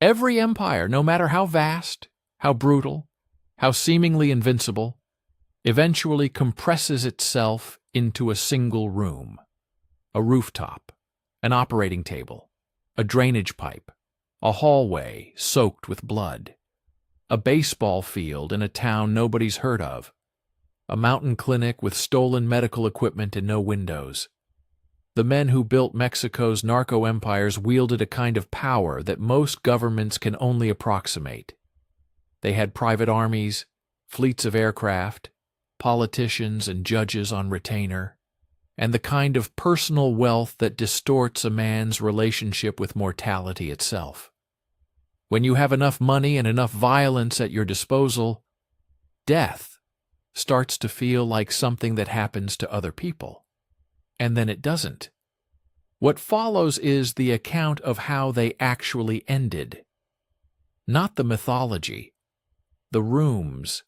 Every empire, no matter how vast, how brutal, how seemingly invincible, eventually compresses itself into a single room, a rooftop, an operating table, a drainage pipe, a hallway soaked with blood, a baseball field in a town nobody's heard of, a mountain clinic with stolen medical equipment and no windows. The men who built Mexico's narco-empires wielded a kind of power that most governments can only approximate. They had private armies, fleets of aircraft, politicians and judges on retainer, and the kind of personal wealth that distorts a man's relationship with mortality itself. When you have enough money and enough violence at your disposal, death starts to feel like something that happens to other people. And then it doesn't. What follows is the account of how they actually ended. Not the mythology, the rooms,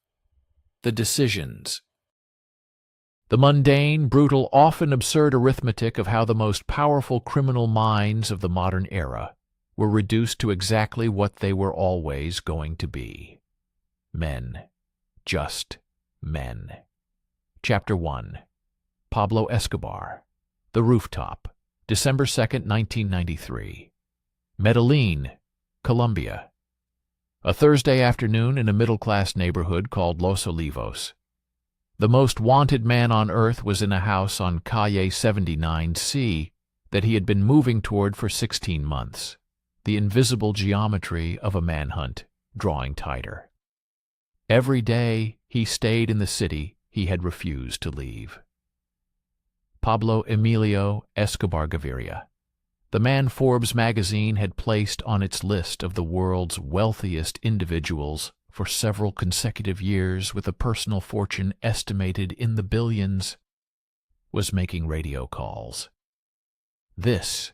the decisions. The mundane, brutal, often absurd arithmetic of how the most powerful criminal minds of the modern era were reduced to exactly what they were always going to be. Men. Just men. Chapter 1. Pablo Escobar. The Rooftop. December 2nd, 1993. Medellin, Colombia. A Thursday afternoon in a middle-class neighborhood called Los Olivos. The most wanted man on earth was in a house on Calle 79C that he had been moving toward for 16 months, the invisible geometry of a manhunt drawing tighter. Every day he stayed in the city he had refused to leave. Pablo Emilio Escobar Gaviria, the man Forbes magazine had placed on its list of the world's wealthiest individuals for several consecutive years with a personal fortune estimated in the billions, was making radio calls. This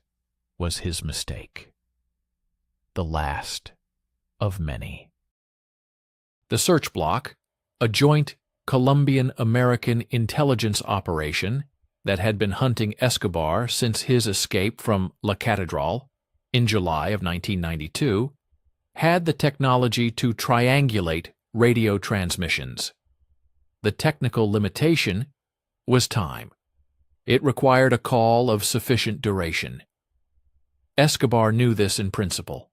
was his mistake. The last of many. The search block, a joint Colombian-American intelligence operation that had been hunting Escobar since his escape from La Catedral in July of 1992, had the technology to triangulate radio transmissions. The technical limitation was time. It required a call of sufficient duration. Escobar knew this in principle.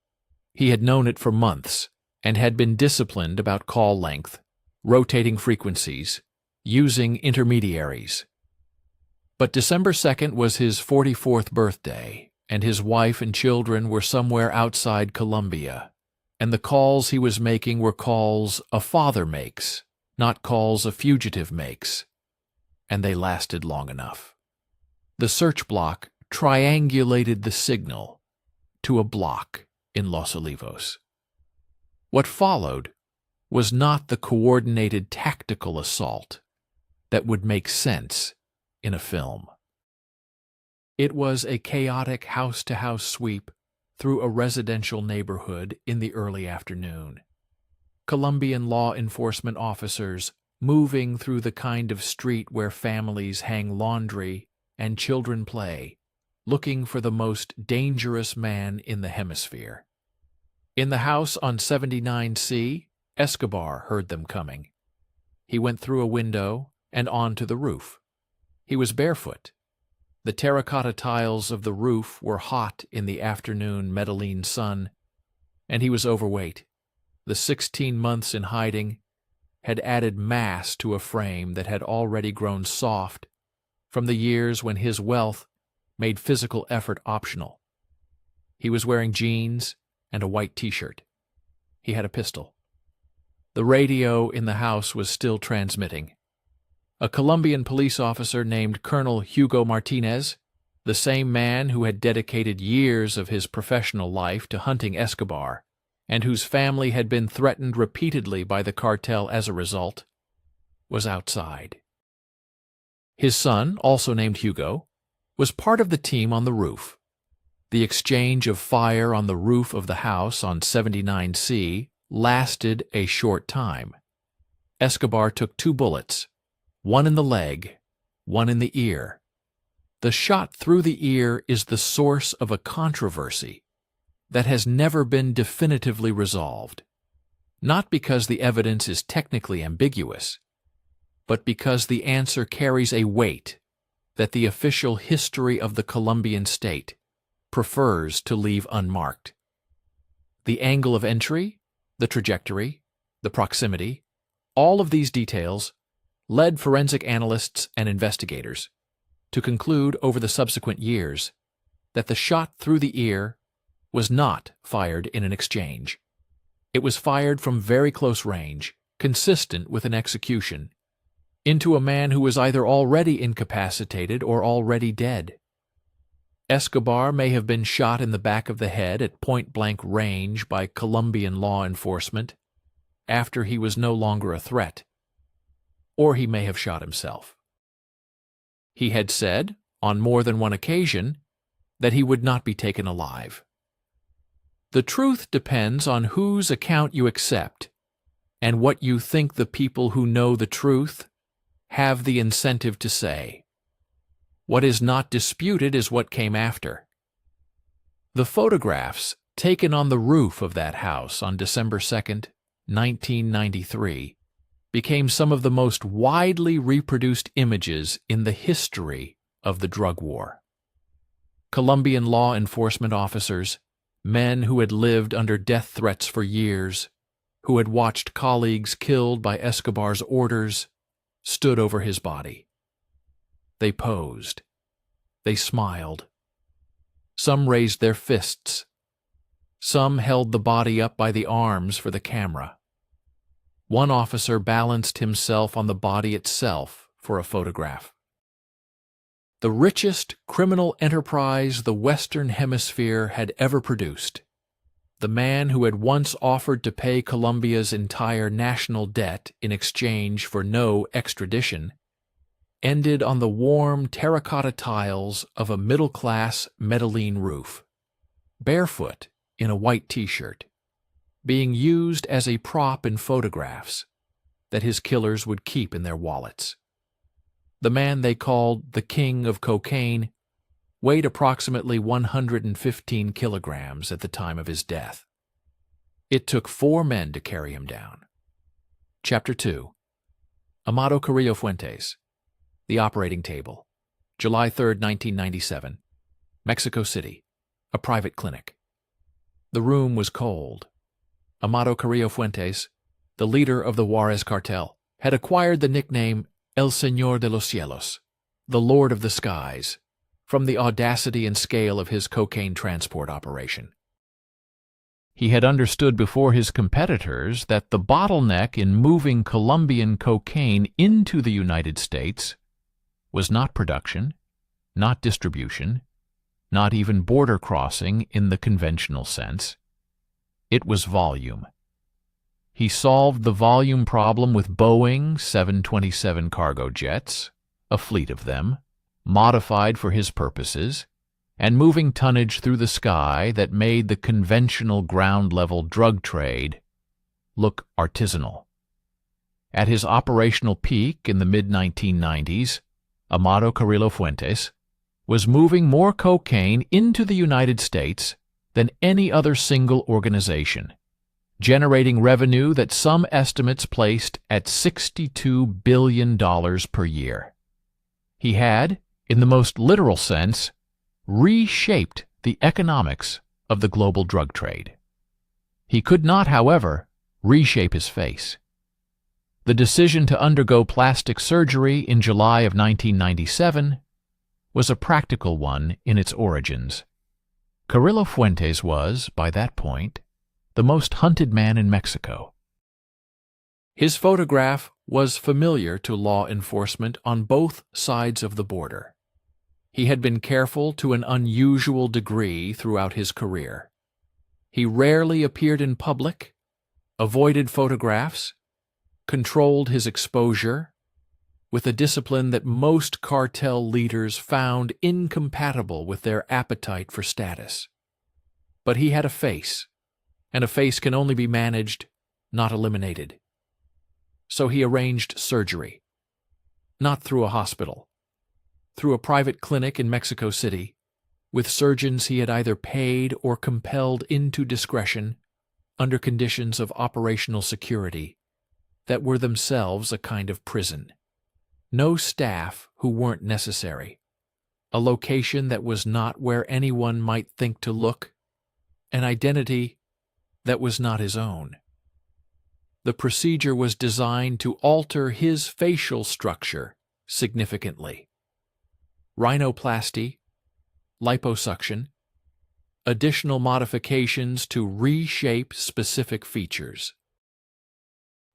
He had known it for months and had been disciplined about call length, rotating frequencies, using intermediaries. But December 2nd was his 44th birthday, and his wife and children were somewhere outside Colombia, and the calls he was making were calls a father makes, not calls a fugitive makes, and they lasted long enough. The search block triangulated the signal to a block in Los Olivos. What followed was not the coordinated tactical assault that would make sense in a film. It was a chaotic house-to-house sweep through a residential neighborhood in the early afternoon. Colombian law enforcement officers moving through the kind of street where families hang laundry and children play, looking for the most dangerous man in the hemisphere. In the house on 79C, Escobar heard them coming. He went through a window and onto the roof. He was barefoot. The terracotta tiles of the roof were hot in the afternoon Medellin sun, and he was overweight. The 16 months in hiding had added mass to a frame that had already grown soft from the years when his wealth made physical effort optional. He was wearing jeans and a white t-shirt. He had a pistol. The radio in the house was still transmitting. A Colombian police officer named Colonel Hugo Martinez, the same man who had dedicated years of his professional life to hunting Escobar, and whose family had been threatened repeatedly by the cartel as a result, was outside. His son, also named Hugo, was part of the team on the roof. The exchange of fire on the roof of the house on 79C lasted a short time. Escobar took 2 bullets, one in the leg, one in the ear. The shot through the ear is the source of a controversy. that has never been definitively resolved, not because the evidence is technically ambiguous, but because the answer carries a weight that the official history of the Colombian state prefers to leave unmarked. The angle of entry, the trajectory, the proximity, all of these details led forensic analysts and investigators to conclude over the subsequent years that the shot through the ear was not fired in an exchange. It was fired from very close range, consistent with an execution, into a man who was either already incapacitated or already dead. Escobar may have been shot in the back of the head at point-blank range by Colombian law enforcement after he was no longer a threat, or he may have shot himself. He had said, on more than one occasion, that he would not be taken alive. The truth depends on whose account you accept and what you think the people who know the truth have the incentive to say. What is not disputed is what came after. The photographs taken on the roof of that house on December 2nd, 1993, became some of the most widely reproduced images in the history of the drug war. Colombian law enforcement officers, men who had lived under death threats for years, who had watched colleagues killed by Escobar's orders, stood over his body. They posed. They smiled. Some raised their fists. Some held the body up by the arms for the camera. One officer balanced himself on the body itself for a photograph. The richest criminal enterprise the Western Hemisphere had ever produced, the man who had once offered to pay Colombia's entire national debt in exchange for no extradition, ended on the warm terracotta tiles of a middle-class Medellin roof, barefoot in a white t-shirt, being used as a prop in photographs that his killers would keep in their wallets. The man they called the King of Cocaine weighed approximately 115 kilograms at the time of his death. It took 4 men to carry him down. Chapter 2. Amado Carrillo Fuentes. The Operating Table. July 3, 1997. Mexico City. A private clinic. The room was cold. Amado Carrillo Fuentes, the leader of the Juarez Cartel, had acquired the nickname El Señor de los Cielos, the Lord of the Skies, from the audacity and scale of his cocaine transport operation. He had understood before his competitors that the bottleneck in moving Colombian cocaine into the United States was not production, not distribution, not even border crossing in the conventional sense. It was volume. He solved the volume problem with Boeing 727 cargo jets, a fleet of them, modified for his purposes, and moving tonnage through the sky that made the conventional ground-level drug trade look artisanal. At his operational peak in the mid-1990s, Amado Carrillo Fuentes was moving more cocaine into the United States than any other single organization, generating revenue that some estimates placed at $62 billion per year. He had, in the most literal sense, reshaped the economics of the global drug trade. He could not, however, reshape his face. The decision to undergo plastic surgery in July of 1997 was a practical one in its origins. Carrillo Fuentes was, by that point, the most hunted man in Mexico. His photograph was familiar to law enforcement on both sides of the border. He had been careful to an unusual degree throughout his career. He rarely appeared in public, avoided photographs, controlled his exposure, with a discipline that most cartel leaders found incompatible with their appetite for status. But he had a face, and a face can only be managed, not eliminated. So he arranged surgery, not through a hospital, through a private clinic in Mexico City, with surgeons he had either paid or compelled into discretion under conditions of operational security that were themselves a kind of prison. No staff who weren't necessary, a location that was not where anyone might think to look, an identity that was not his own. The procedure was designed to alter his facial structure significantly. Rhinoplasty, liposuction, additional modifications to reshape specific features.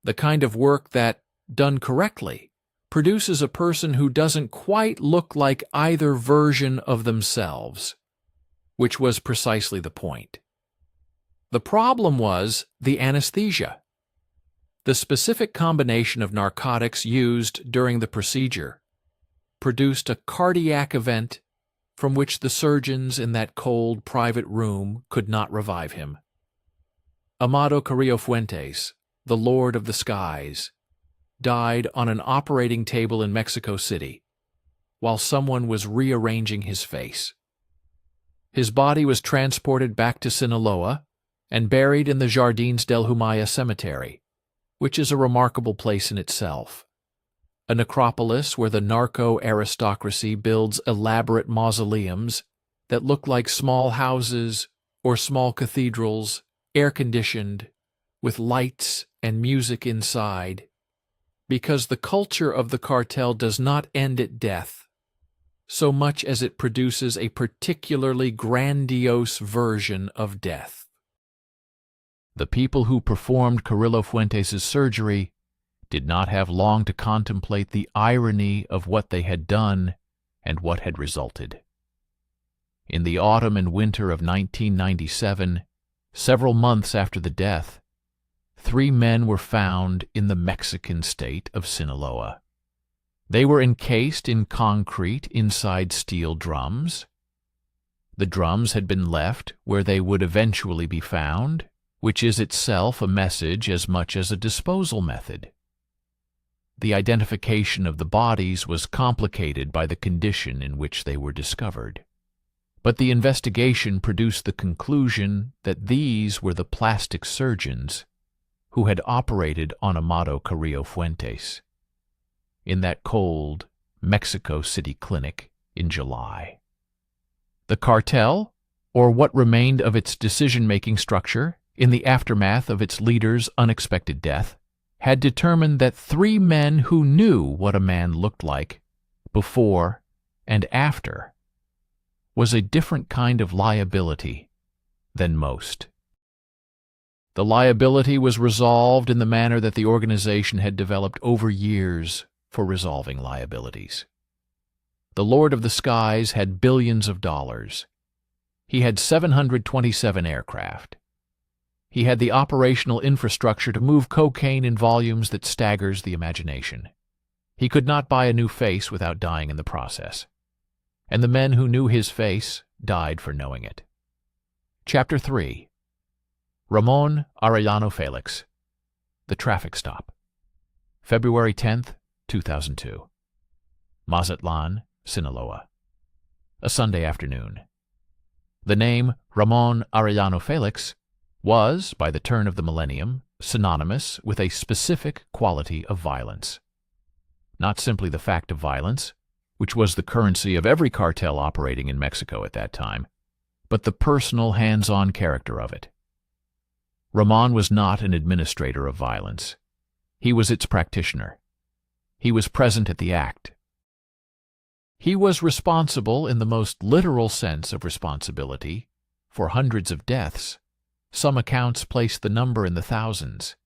The kind of work that, done correctly, produces a person who doesn't quite look like either version of themselves, which was precisely the point. The problem was the anesthesia. The specific combination of narcotics used during the procedure produced a cardiac event from which the surgeons in that cold, private room could not revive him. Amado Carrillo Fuentes, the Lord of the Skies, died on an operating table in Mexico City while someone was rearranging his face. His body was transported back to Sinaloa and buried in the Jardines del Humaya Cemetery, which is a remarkable place in itself. A necropolis where the narco-aristocracy builds elaborate mausoleums that look like small houses or small cathedrals, air-conditioned, with lights and music inside, because the culture of the cartel does not end at death, so much as it produces a particularly grandiose version of death. The people who performed Carrillo Fuentes' surgery did not have long to contemplate the irony of what they had done and what had resulted. In the autumn and winter of 1997, several months after the death, 3 men were found in the Mexican state of Sinaloa. They were encased in concrete inside steel drums. The drums had been left where they would eventually be found, which is itself a message as much as a disposal method. The identification of the bodies was complicated by the condition in which they were discovered. But the investigation produced the conclusion that these were the plastic surgeons who had operated on Amado Carrillo Fuentes in that cold Mexico City clinic in July. The cartel, or what remained of its decision-making structure in the aftermath of its leader's unexpected death, had determined that 3 men who knew what a man looked like before and after was a different kind of liability than most. The liability was resolved in the manner that the organization had developed over years for resolving liabilities. The Lord of the Skies had billions of dollars. He had 727 aircraft. He had the operational infrastructure to move cocaine in volumes that staggers the imagination. He could not buy a new face without dying in the process. And the men who knew his face died for knowing it. Chapter 3. Ramon Arellano Felix. The Traffic Stop. February 10th, 2002. Mazatlan, Sinaloa. A Sunday afternoon. The name Ramon Arellano Felix was, by the turn of the millennium, synonymous with a specific quality of violence. Not simply the fact of violence, which was the currency of every cartel operating in Mexico at that time, but the personal, hands-on character of it. Ramon was not an administrator of violence. He was its practitioner. He was present at the act. He was responsible, in the most literal sense of responsibility, for hundreds of deaths. Some accounts place the number in the thousands,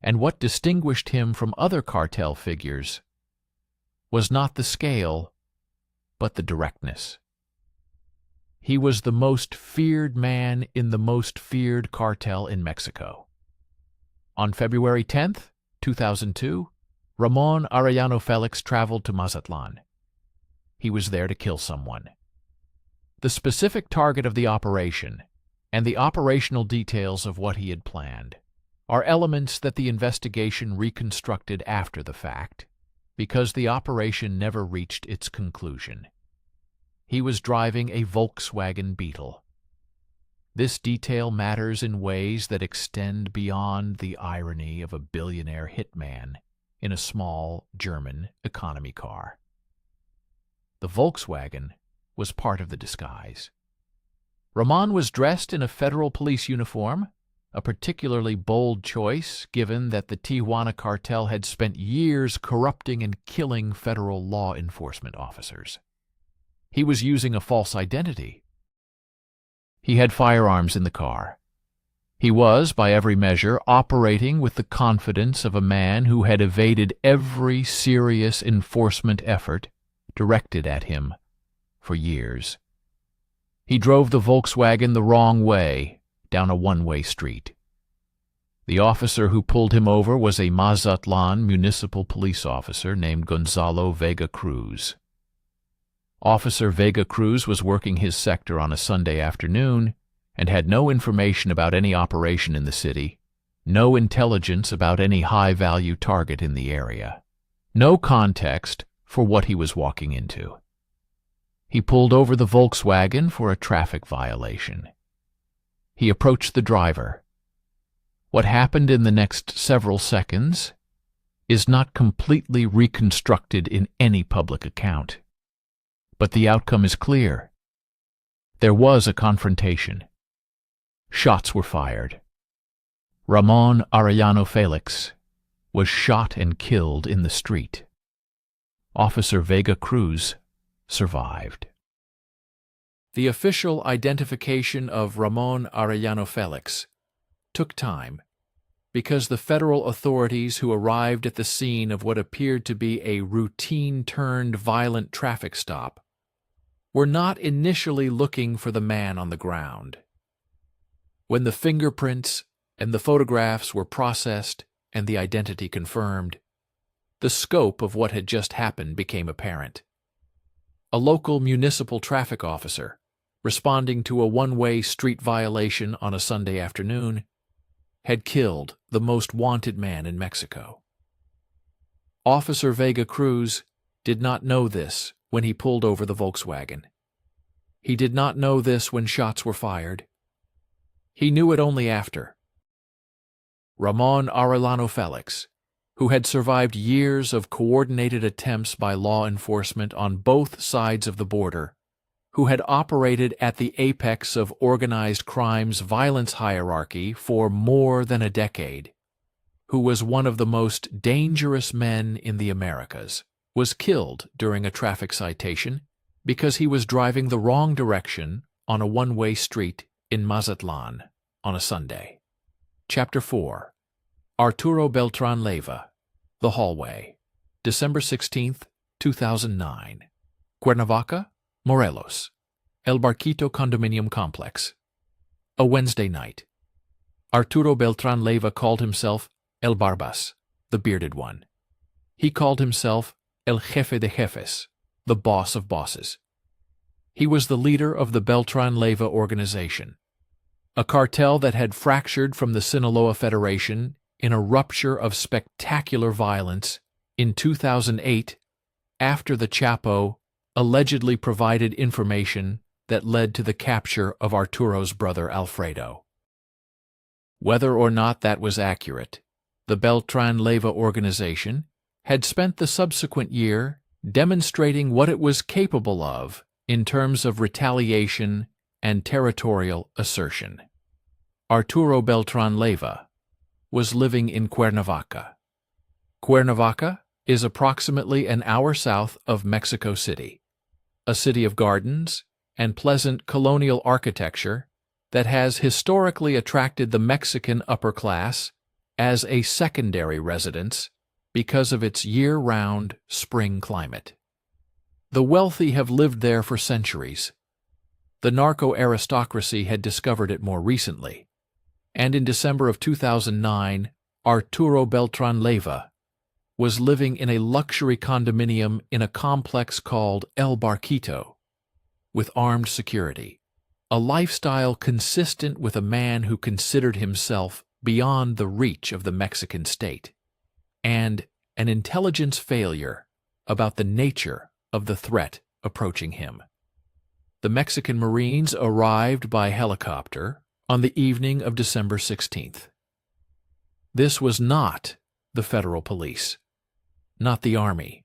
and what distinguished him from other cartel figures was not the scale, but the directness. He was the most feared man in the most feared cartel in Mexico. On February 10th, 2002, Ramon Arellano Felix traveled to Mazatlan. He was there to kill someone. The specific target of the operation and the operational details of what he had planned are elements that the investigation reconstructed after the fact, because the operation never reached its conclusion. he was driving a Volkswagen Beetle. This detail matters in ways that extend beyond the irony of a billionaire hitman in a small German economy car. The Volkswagen was part of the disguise. Ramon was dressed in a federal police uniform, a particularly bold choice given that the Tijuana cartel had spent years corrupting and killing federal law enforcement officers. He was using a false identity. He had firearms in the car. He was, by every measure, operating with the confidence of a man who had evaded every serious enforcement effort directed at him for years. He drove the Volkswagen the wrong way, down a one-way street. The officer who pulled him over was a Mazatlan municipal police officer named Gonzalo Vega Cruz. Officer Vega Cruz was working his sector on a Sunday afternoon and had no information about any operation in the city, no intelligence about any high-value target in the area, no context for what he was walking into. He pulled over the Volkswagen for a traffic violation. He approached the driver. What happened in the next several seconds is not completely reconstructed in any public account. But the outcome is clear. There was a confrontation. Shots were fired. Ramon Arellano Felix was shot and killed in the street. Officer Vega Cruz survived. The official identification of Ramon Arellano Felix took time because the federal authorities who arrived at the scene of what appeared to be a routine-turned-violent traffic stop were not initially looking for the man on the ground. When the fingerprints and the photographs were processed and the identity confirmed, the scope of what had just happened became apparent. A local municipal traffic officer, responding to a one-way street violation on a Sunday afternoon, had killed the most wanted man in Mexico. Officer Vega Cruz did not know this when he pulled over the Volkswagen. He did not know this when shots were fired. He knew it only after. Ramon Arellano Felix, who had survived years of coordinated attempts by law enforcement on both sides of the border, who had operated at the apex of organized crime's violence hierarchy for more than a decade, who was one of the most dangerous men in the Americas, was killed during a traffic citation because he was driving the wrong direction on a one-way street in Mazatlan on a Sunday. Chapter 4. Arturo Beltran Leyva, The Hallway, December 16, 2009. Cuernavaca, Morelos, El Barquito Condominium Complex. A Wednesday night. Arturo Beltran Leyva called himself El Barbas, the bearded one. He called himself El Jefe de Jefes, the boss of bosses. He was the leader of the Beltran Leyva organization, a cartel that had fractured from the Sinaloa Federation in a rupture of spectacular violence in 2008 after the Chapo allegedly provided information that led to the capture of Arturo's brother Alfredo. Whether or not that was accurate, the Beltran Leyva organization had spent the subsequent year demonstrating what it was capable of in terms of retaliation and territorial assertion. Arturo Beltran Leyva was living in Cuernavaca. Cuernavaca is approximately an hour south of Mexico City, a city of gardens and pleasant colonial architecture that has historically attracted the Mexican upper class as a secondary residence because of its year-round spring climate. The wealthy have lived there for centuries. The narco-aristocracy had discovered it more recently, and in December of 2009, Arturo Beltran Leyva was living in a luxury condominium in a complex called El Barquito, with armed security, a lifestyle consistent with a man who considered himself beyond the reach of the Mexican state, and an intelligence failure about the nature of the threat approaching him. The Mexican Marines arrived by helicopter on the evening of December 16th. This was not the federal police, not the Army.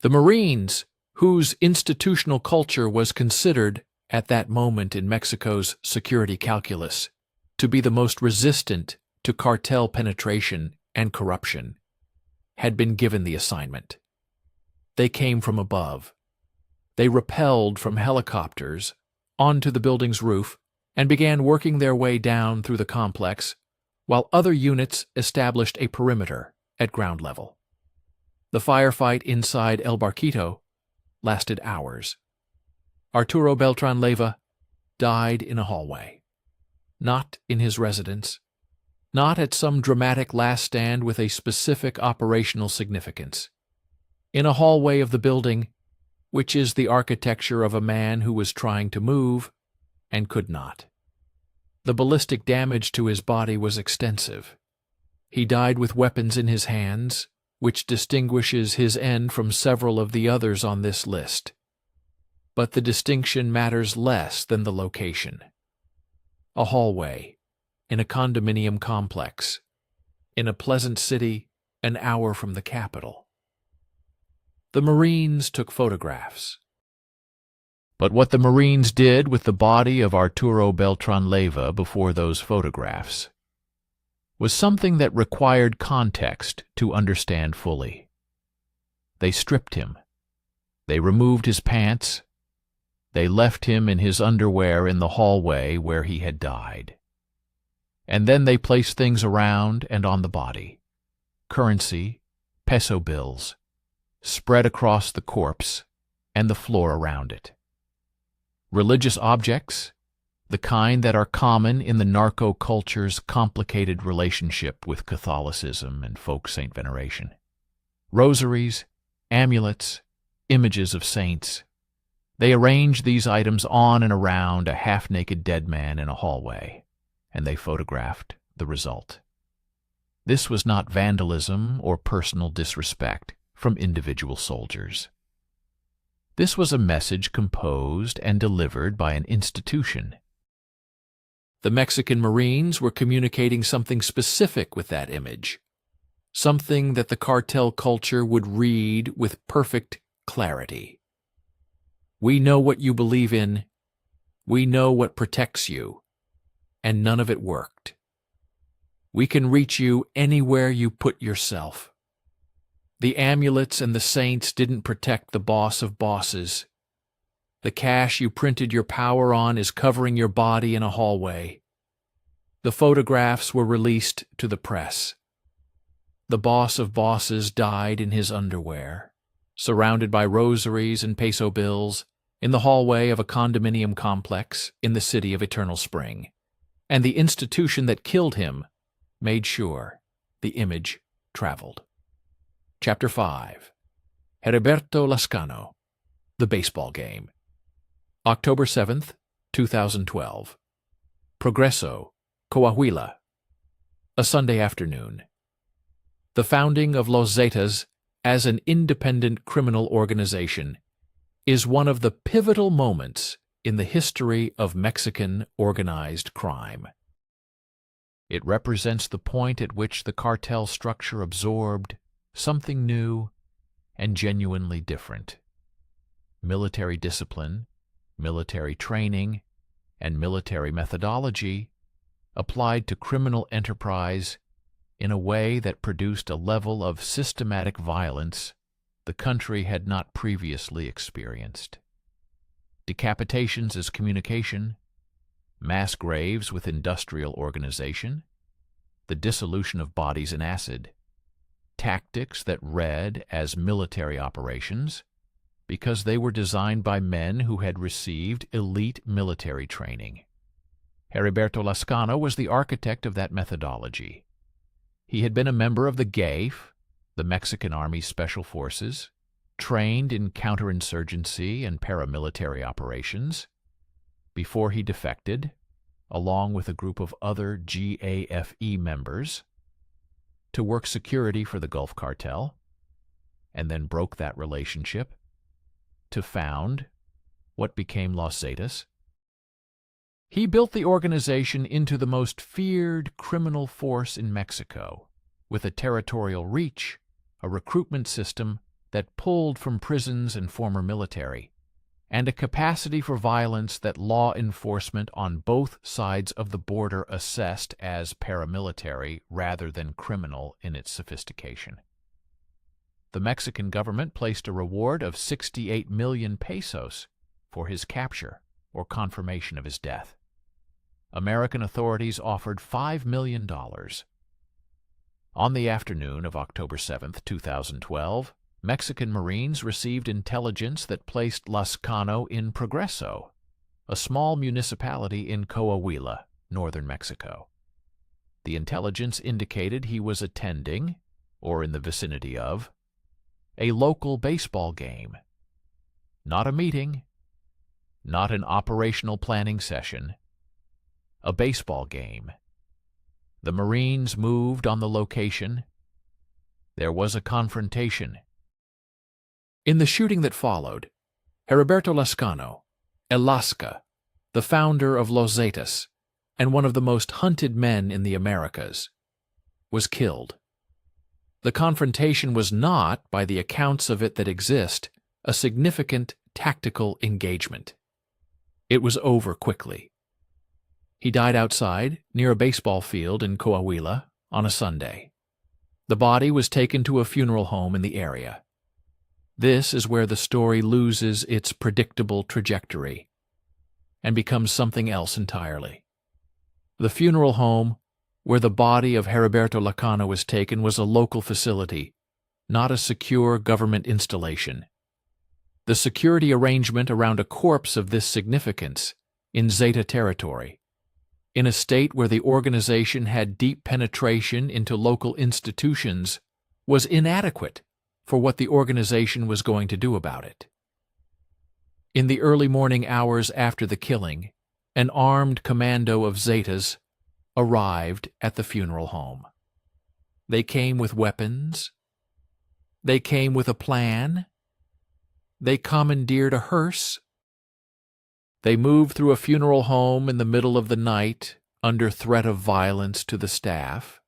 The Marines, whose institutional culture was considered, at that moment in Mexico's security calculus, to be the most resistant to cartel penetration and corruption, had been given the assignment. They came from above. They rappelled from helicopters onto the building's roof and began working their way down through the complex, while other units established a perimeter at ground level. The firefight inside El Barquito lasted hours. Arturo Beltran Leyva died in a hallway, not in his residence, not at some dramatic last stand with a specific operational significance. In a hallway of the building, which is the architecture of a man who was trying to move and could not. The ballistic damage to his body was extensive. He died with weapons in his hands, which distinguishes his end from several of the others on this list. But the distinction matters less than the location. A hallway, in a condominium complex, in a pleasant city an hour from the capital. The Marines took photographs. But what the Marines did with the body of Arturo Beltran Leyva before those photographs was something that required context to understand fully. They stripped him. They removed his pants. They left him in his underwear in the hallway where he had died. And then they placed things around and on the body. Currency, peso bills, spread across the corpse and the floor around it. Religious objects, the kind that are common in the narco-culture's complicated relationship with Catholicism and folk saint veneration. Rosaries, amulets, images of saints. They arranged these items on and around a half-naked dead man in a hallway, and they photographed the result. This was not vandalism or personal disrespect from individual soldiers. This was a message composed and delivered by an institution. The Mexican Marines were communicating something specific with that image, something that the cartel culture would read with perfect clarity. We know what you believe in, we know what protects you, and none of it worked. We can reach you anywhere you put yourself. The amulets and the saints didn't protect the boss of bosses. The cash you printed your power on is covering your body in a hallway. The photographs were released to the press. The boss of bosses died in his underwear, surrounded by rosaries and peso bills, in the hallway of a condominium complex in the city of Eternal Spring. And the institution that killed him made sure the image traveled. Chapter 5. Heriberto Lascano, The Baseball Game. October 7th, 2012. Progreso, Coahuila. A Sunday afternoon. The founding of Los Zetas as an independent criminal organization is one of the pivotal moments in the history of Mexican organized crime. It represents the point at which the cartel structure absorbed something new and genuinely different. Military discipline, military training, and military methodology applied to criminal enterprise in a way that produced a level of systematic violence the country had not previously experienced. Decapitations as communication, mass graves with industrial organization, the dissolution of bodies in acid, tactics that read as military operations because they were designed by men who had received elite military training. Heriberto Lascano was the architect of that methodology. He had been a member of the GAEF, the Mexican Army Special Forces, trained in counterinsurgency and paramilitary operations, before he defected, along with a group of other GAFE members, to work security for the Gulf Cartel, and then broke that relationship to found what became Los Zetas? He built the organization into the most feared criminal force in Mexico, with a territorial reach, a recruitment system that pulled from prisons and former military, and a capacity for violence that law enforcement on both sides of the border assessed as paramilitary rather than criminal in its sophistication. The Mexican government placed a reward of 68 million pesos for his capture or confirmation of his death. American authorities offered $5 million. On the afternoon of October 7, 2012, Mexican Marines received intelligence that placed Lascano in Progreso, a small municipality in Coahuila, northern Mexico. The intelligence indicated he was attending, or in the vicinity of, a local baseball game. Not a meeting, not an operational planning session, a baseball game. The Marines moved on the location. There was a confrontation. In the shooting that followed, Heriberto Lascano, El Lasca, the founder of Los Zetas and one of the most hunted men in the Americas, was killed. The confrontation was not, by the accounts of it that exist, a significant tactical engagement. It was over quickly. He died outside, near a baseball field in Coahuila, on a Sunday. The body was taken to a funeral home in the area. This is where the story loses its predictable trajectory and becomes something else entirely. The funeral home where the body of Heriberto Lascano was taken was a local facility, not a secure government installation. The security arrangement around a corpse of this significance in Zeta territory, in a state where the organization had deep penetration into local institutions, was inadequate for what the organization was going to do about it. In the early morning hours after the killing, an armed commando of Zetas arrived at the funeral home. They came with weapons. They came with a plan. They commandeered a hearse. They moved through a funeral home in the middle of the night under threat of violence to the staff,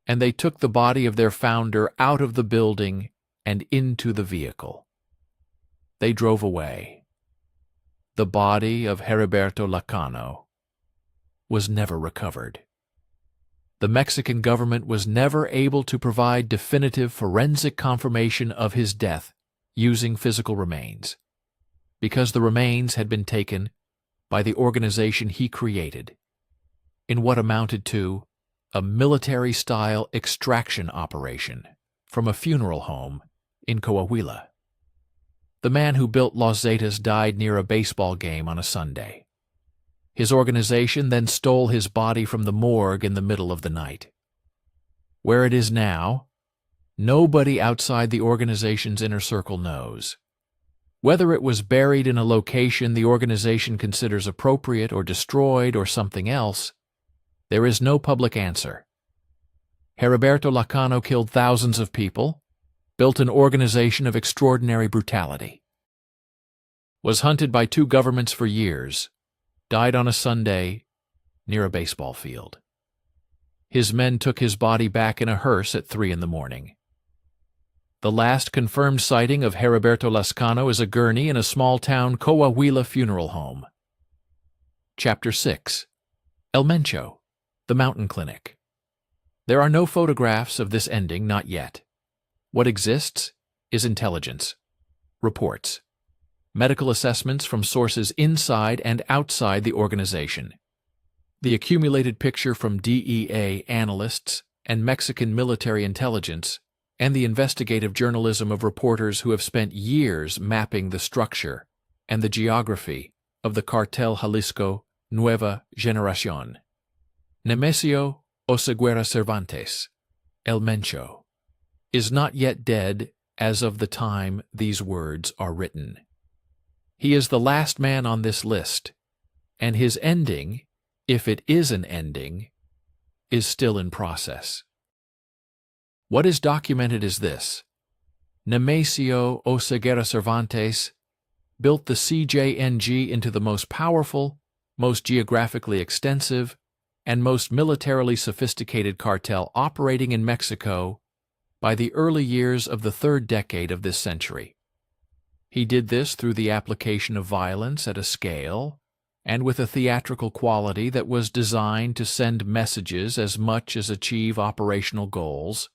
and they took the body of their founder out of the building and into the vehicle. They drove away. The body of Heriberto Lascano was never recovered. The Mexican government was never able to provide definitive forensic confirmation of his death using physical remains, because the remains had been taken by the organization he created in what amounted to a military-style extraction operation from a funeral home in Coahuila. The man who built Los Zetas died near a baseball game on a Sunday. His organization then stole his body from the morgue in the middle of the night. Where it is now, nobody outside the organization's inner circle knows. Whether it was buried in a location the organization considers appropriate or destroyed or something else, there is no public answer. Heriberto Lascano killed thousands of people, built an organization of extraordinary brutality, was hunted by two governments for years, died on a Sunday near a baseball field. His men took his body back in a hearse at 3 a.m. The last confirmed sighting of Heriberto Lascano is a gurney in a small-town Coahuila funeral home. Chapter 6. El Mencho, the Mountain Clinic. There are no photographs of this ending, not yet. What exists is intelligence, reports, medical assessments from sources inside and outside the organization. The accumulated picture from DEA analysts and Mexican military intelligence, and the investigative journalism of reporters who have spent years mapping the structure and the geography of the Cartel Jalisco Nueva Generación. Nemesio Oseguera Cervantes, El Mencho, is not yet dead as of the time these words are written. He is the last man on this list, and his ending, if it is an ending, is still in process. What is documented is this: Nemesio Oseguera Cervantes built the CJNG into the most powerful, most geographically extensive, and most militarily sophisticated cartel operating in Mexico by the early years of the third decade of this century. He did this through the application of violence at a scale and with a theatrical quality that was designed to send messages as much as achieve operational goals,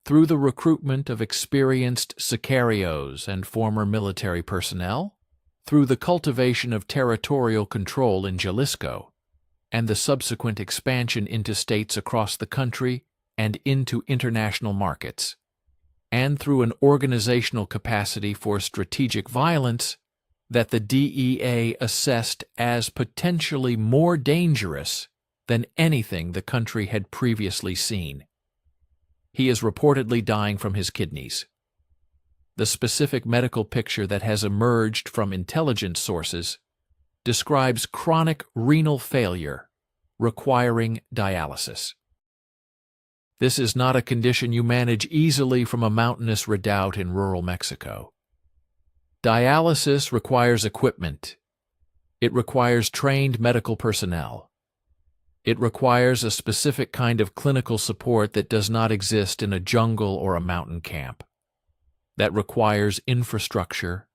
through the recruitment of experienced sicarios and former military personnel, through the cultivation of territorial control in Jalisco, and the subsequent expansion into states across the country and into international markets, and through an organizational capacity for strategic violence that the DEA assessed as potentially more dangerous than anything the country had previously seen. He is reportedly dying from his kidneys. The specific medical picture that has emerged from intelligence sources describes chronic renal failure requiring dialysis. This is not a condition you manage easily from a mountainous redoubt in rural Mexico. Dialysis requires equipment. It requires trained medical personnel. It requires a specific kind of clinical support that does not exist in a jungle or a mountain camp. That requires infrastructure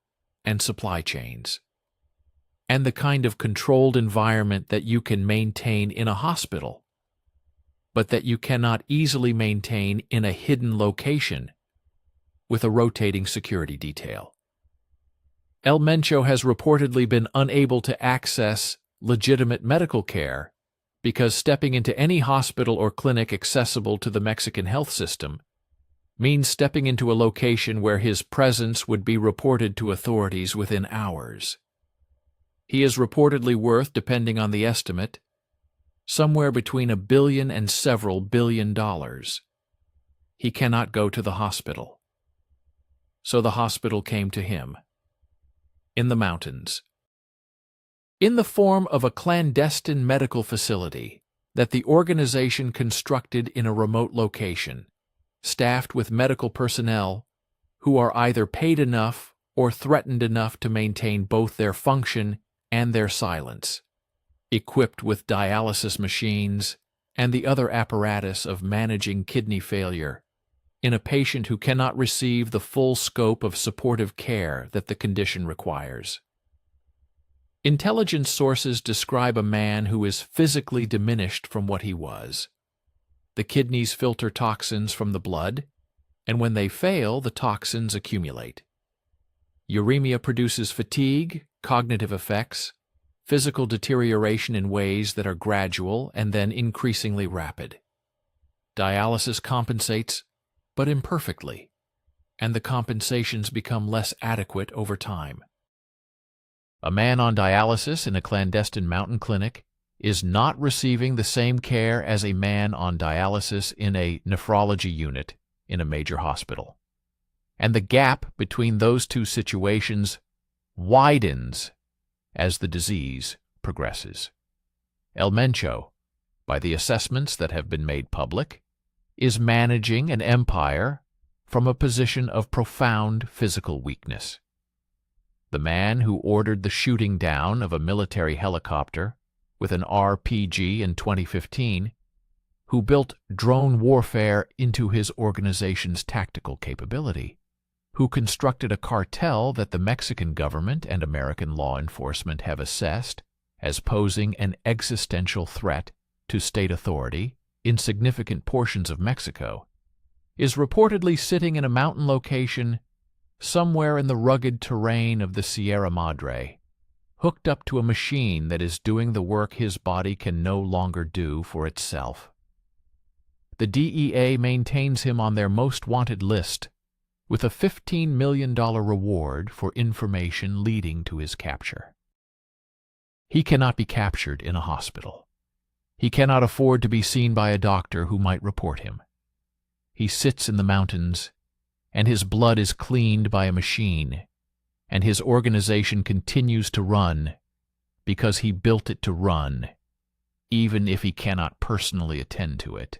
and supply chains, and the kind of controlled environment that you can maintain in a hospital, but that you cannot easily maintain in a hidden location with a rotating security detail. El Mencho has reportedly been unable to access legitimate medical care because stepping into any hospital or clinic accessible to the Mexican health system means stepping into a location where his presence would be reported to authorities within hours. He is reportedly worth, depending on the estimate, somewhere between $1 billion and several $1 billion. He cannot go to the hospital. So the hospital came to him, in the mountains, in the form of a clandestine medical facility that the organization constructed in a remote location, staffed with medical personnel who are either paid enough or threatened enough to maintain both their function and their silence, equipped with dialysis machines and the other apparatus of managing kidney failure in a patient who cannot receive the full scope of supportive care that the condition requires. Intelligence sources describe a man who is physically diminished from what he was. The kidneys filter toxins from the blood, and when they fail, the toxins accumulate. Uremia produces fatigue, cognitive effects, physical deterioration in ways that are gradual and then increasingly rapid. Dialysis compensates, but imperfectly, and the compensations become less adequate over time. A man on dialysis in a clandestine mountain clinic is not receiving the same care as a man on dialysis in a nephrology unit in a major hospital. And the gap between those two situations widens as the disease progresses. El Mencho, by the assessments that have been made public, is managing an empire from a position of profound physical weakness. The man who ordered the shooting down of a military helicopter with an RPG in 2015, who built drone warfare into his organization's tactical capability, who constructed a cartel that the Mexican government and American law enforcement have assessed as posing an existential threat to state authority in significant portions of Mexico, is reportedly sitting in a mountain location somewhere in the rugged terrain of the Sierra Madre, hooked up to a machine that is doing the work his body can no longer do for itself. The DEA maintains him on their most wanted list, with a $15 million reward for information leading to his capture. He cannot be captured in a hospital. He cannot afford to be seen by a doctor who might report him. He sits in the mountains, and his blood is cleaned by a machine, and his organization continues to run because he built it to run, even if he cannot personally attend to it.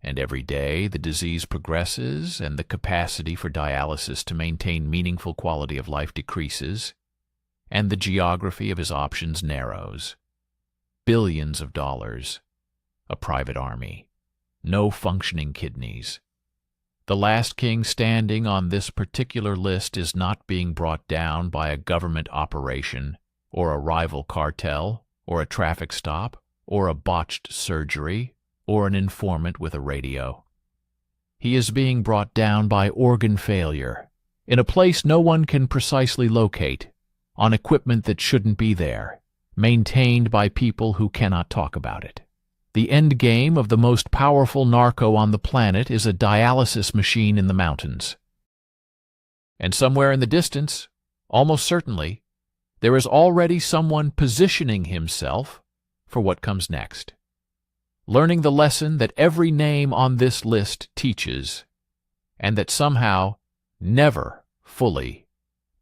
And every day the disease progresses and the capacity for dialysis to maintain meaningful quality of life decreases, and the geography of his options narrows. Billions of dollars, a private army, no functioning kidneys. The last king standing on this particular list is not being brought down by a government operation, or a rival cartel, or a traffic stop, or a botched surgery, or an informant with a radio. He is being brought down by organ failure, in a place no one can precisely locate, on equipment that shouldn't be there, maintained by people who cannot talk about it. The end game of the most powerful narco on the planet is a dialysis machine in the mountains. And somewhere in the distance, almost certainly, there is already someone positioning himself for what comes next, learning the lesson that every name on this list teaches, and that somehow never fully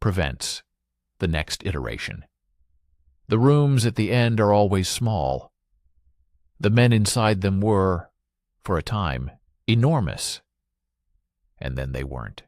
prevents the next iteration. The rooms at the end are always small. The men inside them were, for a time, enormous, and then they weren't.